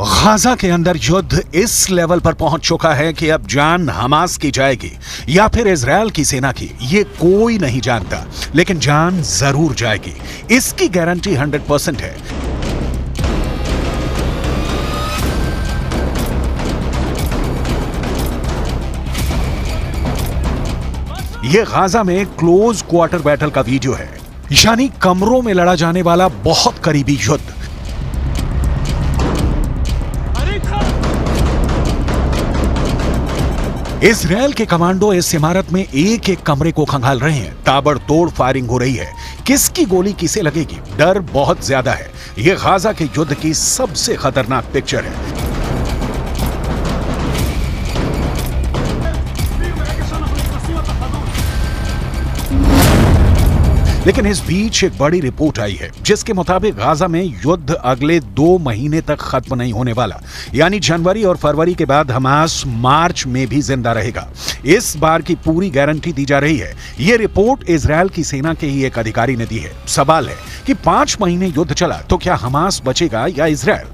Gaza के अंदर युद्ध इस लेवल पर पहुंच चुका है कि अब जान हमास की जाएगी या फिर इजराइल की सेना की, ये कोई नहीं जानता, लेकिन जान जरूर जाएगी, इसकी गारंटी 100% है। ये गाजा में क्लोज क्वार्टर बैटल का वीडियो है, यानी कमरों में लड़ा जाने वाला बहुत करीबी युद्ध। इजराइल के कमांडो इस इमारत में एक एक कमरे को खंगाल रहे हैं, ताबड़तोड़ फायरिंग हो रही है, किसकी गोली किसे लगेगी, डर बहुत ज्यादा है। यह गाजा के युद्ध की सबसे खतरनाक पिक्चर है। लेकिन इस बीच एक बड़ी रिपोर्ट आई है जिसके मुताबिक गाजा में युद्ध अगले 2 महीने तक खत्म नहीं होने वाला, यानी जनवरी और फरवरी के बाद हमास मार्च में भी जिंदा रहेगा। इस बार की पूरी गारंटी दी जा रही है। यह रिपोर्ट इजराइल की सेना के ही एक अधिकारी ने दी है। सवाल है कि 5 महीने युद्ध चला तो क्या हमास बचेगा या इजराइल?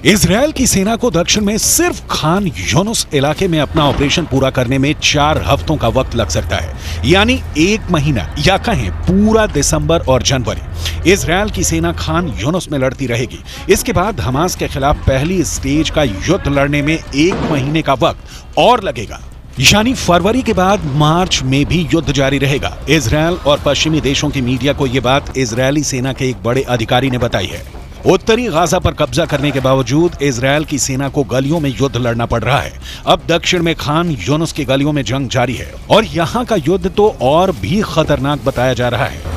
इजराइल की सेना को दक्षिण में सिर्फ खान यूनुस इलाके में अपना ऑपरेशन पूरा करने में 4 हफ्तों का वक्त लग सकता है, यानी 1 महीना या कहें पूरा दिसंबर और जनवरी इजराइल की सेना खान यूनुस में लड़ती रहेगी। इसके बाद हमास के खिलाफ पहली स्टेज का युद्ध लड़ने में 1 महीने का वक्त और लगेगा, यानी फरवरी के बाद मार्च में भी युद्ध जारी रहेगा। इजराइल और पश्चिमी देशों की मीडिया को यह बात इजरायली सेना के एक बड़े अधिकारी ने बताई है। उत्तरी गाजा पर कब्जा करने के बावजूद इजराइल की सेना को गलियों में युद्ध लड़ना पड़ रहा है। अब दक्षिण में खान यूनुस की गलियों में जंग जारी है और यहां का युद्ध तो और भी खतरनाक बताया जा रहा है।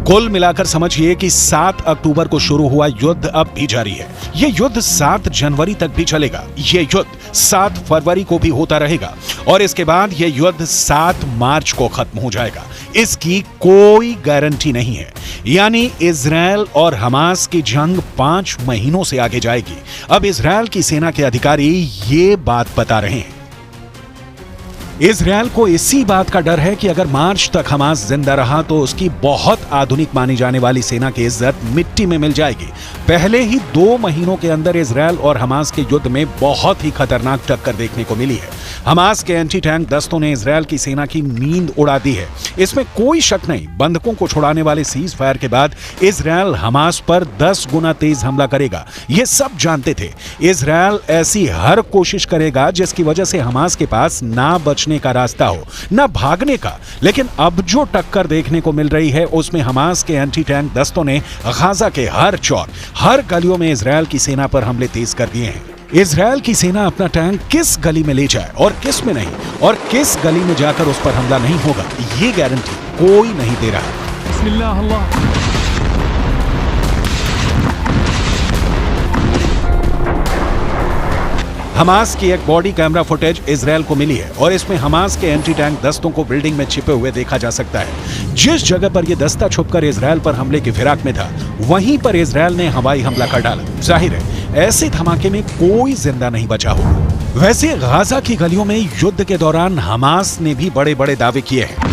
कुल मिलाकर समझिए कि 7 अक्टूबर को शुरू हुआ युद्ध अब भी जारी है। यह युद्ध 7 जनवरी तक भी चलेगा। यह युद्ध 7 फरवरी को भी होता रहेगा और इसके बाद यह युद्ध 7 मार्च को खत्म हो जाएगा। इसकी कोई गारंटी नहीं है, यानी इजराइल और हमास की जंग 5 महीनों से आगे जाएगी। अब इजराइल की सेना के अधिकारी ये बात बता रहे हैं। इजराइल को इसी बात का डर है कि अगर मार्च तक हमास जिंदा रहा तो उसकी बहुत आधुनिक मानी जाने वाली सेना की इज्जत मिट्टी में मिल जाएगी। पहले ही 2 महीनों के अंदर इजराइल और हमास के युद्ध में बहुत ही खतरनाक टक्कर देखने को मिली है। हमास के एंटी टैंक दस्तों ने इजराइल की सेना की नींद उड़ा दी है, इसमें कोई शक नहीं। बंधकों को छुड़ाने वाले सीज फायर के बाद इजराइल हमास पर 10 गुना तेज हमला करेगा, ये सब जानते थे। इजराइल ऐसी हर कोशिश करेगा जिसकी वजह से हमास के पास ना बचने का रास्ता हो, ना भागने का। लेकिन अब जो टक्कर देखने को मिल रही है उसमें हमास के एंटी टैंक दस्तों ने गाजा के हर चौर, हर गलियों में इजराइल की सेना पर हमले तेज कर दिए हैं। इजराइल की सेना अपना टैंक किस गली में ले जाए और किस में नहीं, और किस गली में जाकर उस पर हमला नहीं होगा, ये गारंटी कोई नहीं दे रहा। बिस्मिल्लाह अल्लाह। हमास की एक बॉडी कैमरा फुटेज इजराइल को मिली है और इसमें हमास के एंटी टैंक दस्तों को बिल्डिंग में छिपे हुए देखा जा सकता है। जिस जगह पर यह दस्ता छुपकर इजराइल पर हमले की फिराक में था, वहीं पर इजराइल ने हवाई हमला कर डाला। जाहिर है ऐसे धमाके में कोई जिंदा नहीं बचा होगा। वैसे गाजा की गलियों में युद्ध के दौरान हमास ने भी बड़े बड़े दावे किए हैं।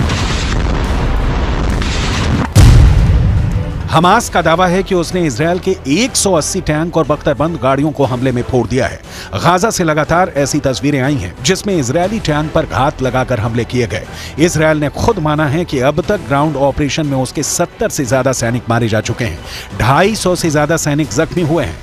हमास का दावा है कि उसने इजराइल के 180 टैंक और बख्तरबंद गाड़ियों को हमले में फोड़ दिया है। गाजा से लगातार ऐसी तस्वीरें आई हैं जिसमें इजरायली टैंक पर घात लगाकर हमले किए गए। इजराइल ने खुद माना है कि अब तक ग्राउंड ऑपरेशन में उसके 70 से ज्यादा सैनिक मारे जा चुके हैं, 250 से ज्यादा सैनिक जख्मी हुए हैं।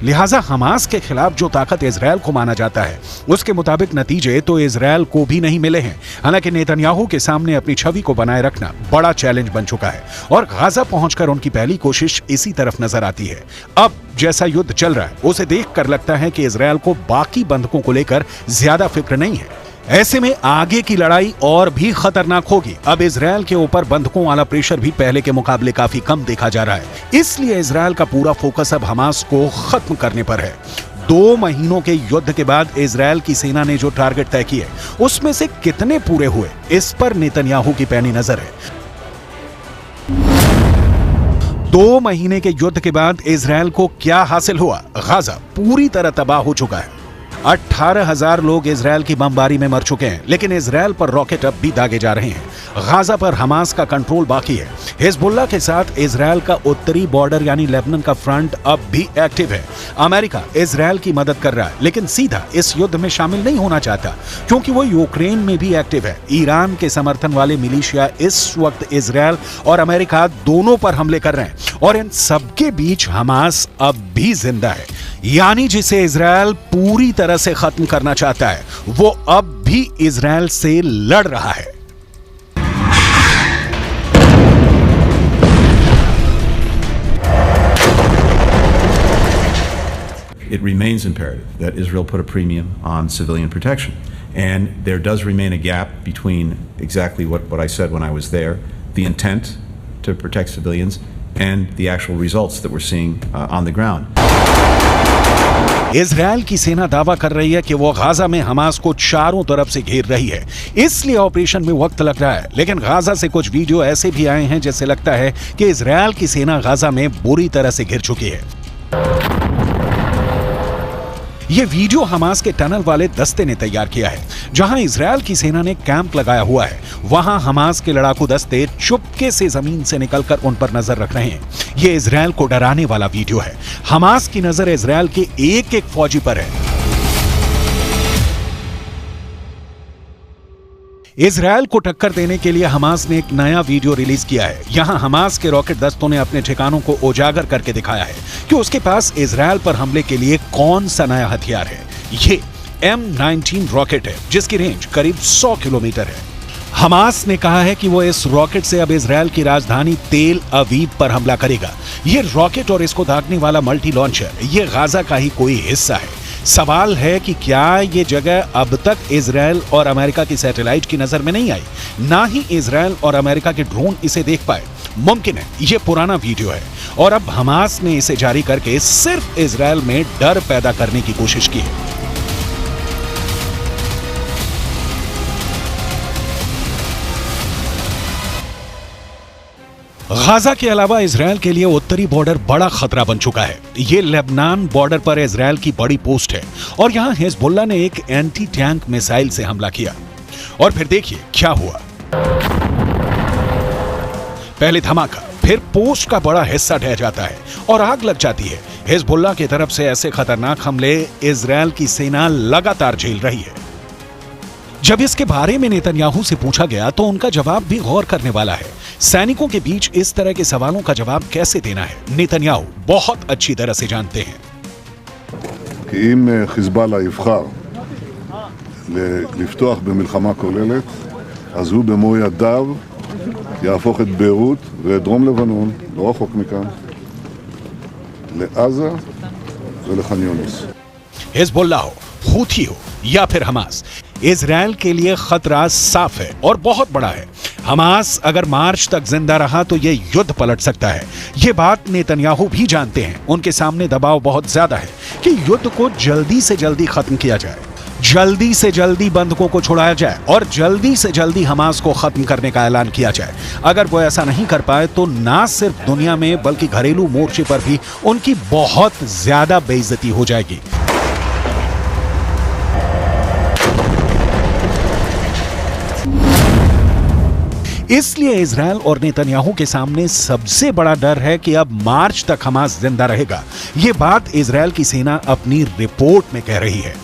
लिहाजा हमास के खिलाफ जो ताकत इजराइल को माना जाता है उसके मुताबिक नतीजे तो इजराइल को भी नहीं मिले हैं। हालांकि नेतन्याहू के सामने अपनी छवि को बनाए रखना बड़ा चैलेंज बन चुका है और गाजा पहुंचकर उनकी पहली कोशिश इसी तरफ नजर आती है। अब जैसा युद्ध चल रहा है उसे देखकर लगता है कि इजराइल को बाकी बंधकों को लेकर ज्यादा फिक्र नहीं है। ऐसे में आगे की लड़ाई और भी खतरनाक होगी। अब इजराइल के ऊपर बंधकों वाला प्रेशर भी पहले के मुकाबले काफी कम देखा जा रहा है। इसलिए इजराइल का पूरा फोकस अब हमास को खत्म करने पर है। 2 महीनों के युद्ध के बाद इजराइल की सेना ने जो टारगेट तय किए उसमें से कितने पूरे हुए, इस पर नेतन्याहू की पैनी नजर है। 2 महीने के युद्ध के बाद इजराइल को क्या हासिल हुआ? गाजा पूरी तरह तबाह हो चुका है। 18,000 लोग इजरायल की बमबारी में मर चुके हैं, लेकिन इजरायल पर रॉकेट अब भी दागे जा रहे हैं। गाजा पर हमास का कंट्रोल बाकी है। हिजबुल्लाह के साथ इजरायल का उत्तरी बॉर्डर यानी लेबनान का फ्रंट अब भी एक्टिव है। अमेरिका इजरायल की मदद कर रहा है, लेकिन सीधा इस युद्ध में शामिल नहीं होना चाहता, क्योंकि वो यूक्रेन में भी एक्टिव है। ईरान के समर्थन वाले मिलिशिया इस वक्त इजरायल और अमेरिका दोनों पर हमले कर रहे हैं, और इन सबके बीच हमास अब भी जिंदा है, यानी जिसे इजरायल पूरी तरह से खत्म करना चाहता है, वो अब भी इजरायल से लड़ रहा है। It remains imperative that Israel put a premium on civilian protection. And there does remain a gap between exactly what I said when I was there, the intent to protect civilians, and the actual results that we're seeing on the ground. Israel की सेना दावा कर रही है कि वो Gaza में Hamas को चारों तरफ से घेर रही है, इसलिए ऑपरेशन में वक्त लग रहा है। लेकिन गाजा से कुछ वीडियो ऐसे भी आए हैं जिससे लगता है कि इजरायल की सेना गाजा में बुरी तरह से घिर चुकी है। ये वीडियो हमास के टनल वाले दस्ते ने तैयार किया है, जहां इजरायल की सेना ने कैंप लगाया हुआ है। वहां हमास के लड़ाकू दस्ते चुपके से जमीन से निकलकर उन पर नजर रख रहे हैं। ये इजरायल को डराने वाला वीडियो है। हमास की नजर इजरायल के एक एक फौजी पर है। इजरायल को टक्कर देने के लिए हमास ने एक नया वीडियो रिलीज किया है। यहां हमास के रॉकेट दस्तों ने अपने ठिकानों को उजागर करके दिखाया है कि उसके पास इजरायल पर हमले के लिए कौन सा नया हथियार है। ये M19 रॉकेट है, जिसकी रेंज करीब 100 किलोमीटर है। हमास ने कहा है कि वो इस रॉकेट से अब इजरायल की राजधानी तेल अवीव पर हमला करेगा। ये रॉकेट और इसको दागने वाला मल्टी लॉन्चर ये गाजा का ही कोई हिस्सा है। सवाल है कि क्या ये जगह अब तक इजरायल और अमेरिका की सैटेलाइट की नजर में नहीं आई, ना ही इजरायल और अमेरिका के ड्रोन इसे देख पाए। मुमकिन है ये पुराना वीडियो है और अब हमास ने इसे जारी करके सिर्फ इजरायल में डर पैदा करने की कोशिश की है। गाजा के अलावा इजरायल के लिए उत्तरी बॉर्डर बड़ा खतरा बन चुका है। ये लेबनान बॉर्डर पर इजरायल की बड़ी पोस्ट है और यहां हिजबुल्लाह ने एक एंटी टैंक मिसाइल से हमला किया और फिर देखिए क्या हुआ। पहले धमाका, फिर पोस्ट का बड़ा हिस्सा ढह जाता है और आग लग जाती है। हिजबुल्लाह की तरफ से ऐसे खतरनाक हमले इजरायल की सेना लगातार झेल रही है। जब इसके बारे में नेतन्याहू से पूछा गया तो उनका जवाब भी गौर करने वाला है। सैनिकों के बीच इस तरह के सवालों का जवाब कैसे देना है, नेतन्याहू बहुत अच्छी तरह से जानते हैं। कि אם חיזבאללה יבחר לפתוח במלחמה כוללת, אז הוא במו ידיו יהפוך את ביירות ואת דרום לבנון, לא רחוק מכאן, לעזה ולח'אן יונס। हिजबुल्लाह हो, हूथी हो या फिर हमास, इजरायल के लिए खतरा साफ है और बहुत बड़ा है। हमास अगर मार्च तक जिंदा रहा तो यह युद्ध पलट सकता है। यह बात नेतन्याहू भी जानते हैं। उनके सामने दबाव बहुत ज्यादा है कि युद्ध को जल्दी से जल्दी खत्म किया जाए, जल्दी से जल्दी बंधकों को छुड़ाया जाए और जल्दी से जल्दी हमास को खत्म करने का ऐलान किया जाए। अगर वो ऐसा नहीं कर पाए तो ना सिर्फ दुनिया में बल्कि घरेलू मोर्चे पर भी उनकी बहुत ज्यादा बेइज्जती हो जाएगी। इसलिए इजरायल और नेतन्याहू के सामने सबसे बड़ा डर है कि अब मार्च तक हमास जिंदा रहेगा। यह बात इजरायल की सेना अपनी रिपोर्ट में कह रही है।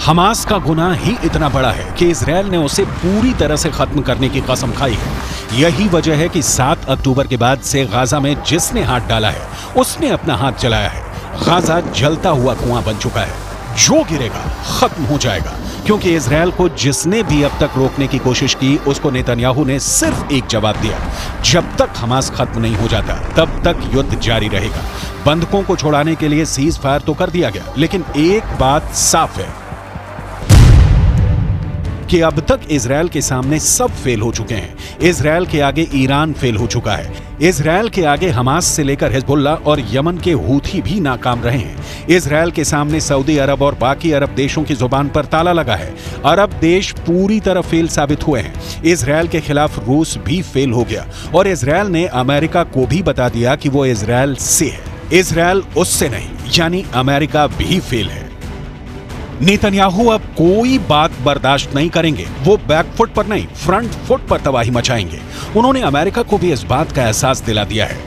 हमास का गुनाह ही इतना बड़ा है कि इजरायल ने उसे पूरी तरह से खत्म करने की कसम खाई है। यही वजह है कि 7 अक्टूबर के बाद से गाजा में जिसने हाथ डाला है उसने अपना हाथ जलाया है। गाजा जलता हुआ कुआं बन चुका है, जो गिरेगा खत्म हो जाएगा, क्योंकि इजरायल को जिसने भी अब तक रोकने की कोशिश की उसको नेतन्याहू ने सिर्फ एक जवाब दिया, जब तक हमास खत्म नहीं हो जाता तब तक युद्ध जारी रहेगा। बंधकों को छुड़ाने के लिए सीज फायर तो कर दिया गया, लेकिन एक बात साफ है कि अब तक इजरायल के सामने सब फेल हो चुके हैं। इजरायल के आगे ईरान फेल हो चुका है। इजरायल के आगे हमास से लेकर हिजबुल्लाह और यमन के हूथी भी नाकाम रहे हैं। इजरायल के सामने सऊदी अरब और बाकी अरब देशों की जुबान पर ताला लगा है। अरब देश पूरी तरह फेल साबित हुए हैं। इजरायल के खिलाफ रूस भी फेल हो गया और इजरायल ने अमेरिका को भी बता दिया कि वो इजरायल से है। इजराइल उससे नहीं, यानी अमेरिका भी फेल है। नेतन्याहू अब कोई बात बर्दाश्त नहीं करेंगे। वो बैकफुट पर नहीं, फ्रंट फुट पर तबाही मचाएंगे। उन्होंने अमेरिका को भी इस बात का एहसास दिला दिया है।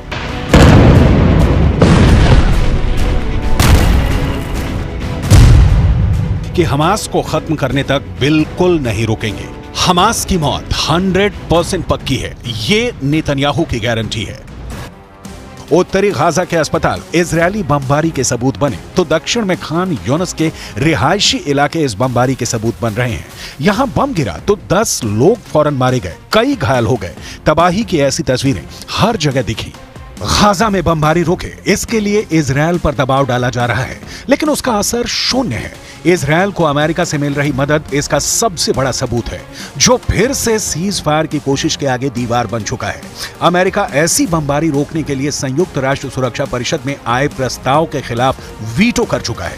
कि हमास को खत्म करने तक बिल्कुल नहीं रुकेंगे। हमास की मौत 100% पक्की है, ये नेतन्याहू की गारंटी है। उत्तरी गाजा के अस्पताल इजरायली बमबारी के सबूत बने तो दक्षिण में खान यूनिस के रिहायशी इलाके इस बमबारी के सबूत बन रहे हैं। यहां बम गिरा तो 10 लोग फौरन मारे गए, कई घायल हो गए। तबाही की ऐसी तस्वीरें हर जगह दिखी। गाजा में बमबारी रुके, इसके लिए इजरायल पर दबाव डाला जा रहा है, लेकिन उसका असर शून्य है। इजरायल को अमेरिका से मिल रही मदद इसका सबसे बड़ा सबूत है, जो फिर से सीज फायर की कोशिश के आगे दीवार बन चुका है। अमेरिका ऐसी बमबारी रोकने के लिए संयुक्त राष्ट्र सुरक्षा परिषद में आए प्रस्ताव के खिलाफ वीटो कर चुका है।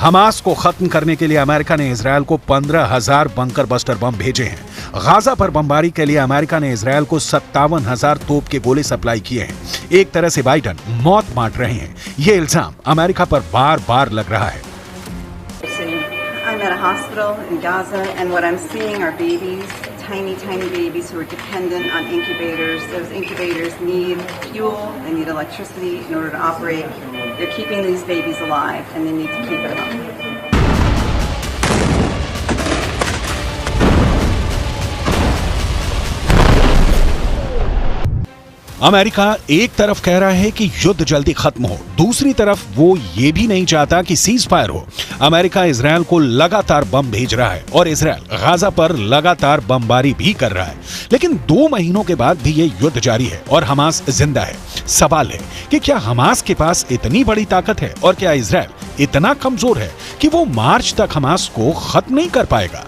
हमास को खत्म करने के लिए अमेरिका ने इजरायल को 15,000 बंकर बस्टर बम भेजे हैं। गाजा पर बमबारी के लिए अमेरिका ने इजरायल को 57,000 तोप के गोले सप्लाई किए हैं। एक तरह से बाइडन मौत बांट रहे हैं। ये इल्जाम अमेरिका पर बार-बार लग रहा है। I'm at a hospital in Gaza, and what I'm seeing are babies, tiny babies who are dependent on incubators. Those incubators need fuel, they need electricity in order to operate. They're keeping these babies alive, and they need to keep them up. America एक तरफ कह रहा है कि युद्ध जल्दी खत्म हो, दूसरी तरफ वो ये भी नहीं चाहता कि सीज फायर हो। अमेरिका इजरायल को लगातार बम भेज रहा है और इजरायल गाजा पर लगातार बमबारी भी कर रहा है। लेकिन 2 महीनों के बाद भी ये युद्ध जारी है और हमास जिंदा है। सवाल है कि क्या हमास के पास इतनी बड़ी ताकत है और क्या इजरायल इतना कमजोर है कि वो मार्च तक हमास को खत्म नहीं कर पाएगा?